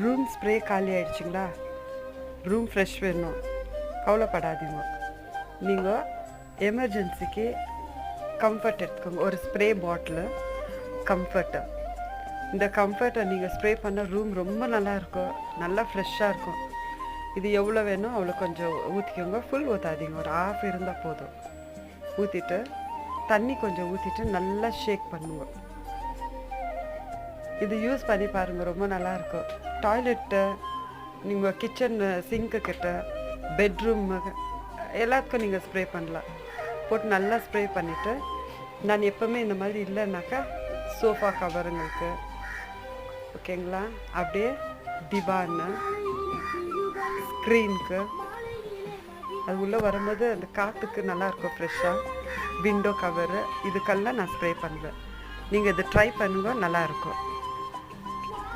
Room spray காலி ஆகிடுச்சிங்களா? Room fresh வேணும், கவலைப்படாதீங்க. நீங்கள் எமர்ஜென்சிக்கு கம்ஃபர்ட் எடுத்துக்கோங்க. ஒரு ஸ்ப்ரே பாட்டிலு கம்ஃபர்ட்டு. இந்த கம்ஃபர்ட்டை நீங்கள் ஸ்ப்ரே பண்ணால் ரூம் ரொம்ப நல்லாயிருக்கும், நல்லா ஃப்ரெஷ்ஷாக இருக்கும். இது எவ்வளோ வேணும் அவ்வளோ கொஞ்சம் ஊற்றிக்கோங்க. ஃபுல் ஊற்றாதீங்க, ஒரு ஆஃப் இருந்தால் போதும். ஊற்றிட்டு தண்ணி கொஞ்சம் ஊற்றிட்டு நல்லா ஷேக் பண்ணுங்க. இது யூஸ் பண்ணி பாருங்கள், ரொம்ப நல்லாயிருக்கும். டாய்லெட்டு, நீங்கள் கிச்சன் சிங்க்கு கிட்ட, பெட்ரூமு எல்லாத்துக்கும் நீங்கள் ஸ்ப்ரே பண்ணலாம். போட்டு நல்லா ஸ்ப்ரே பண்ணிவிட்டு, நான் எப்போவுமே இந்த மாதிரி இல்லைன்னாக்கா சோஃபா கவருங்களுக்கு, ஓகேங்களா, அப்படியே டிவான்னு ஸ்க்ரீனுக்கு அது உள்ளே வரும்போது அந்த காற்றுக்கு நல்லாயிருக்கும் ஃப்ரெஷ்ஷாக. விண்டோ கவரு இதுக்கெல்லாம் நான் ஸ்ப்ரே பண்ணுவேன். நீங்கள் இதை ட்ரை பண்ணுங்க, நல்லாயிருக்கும்.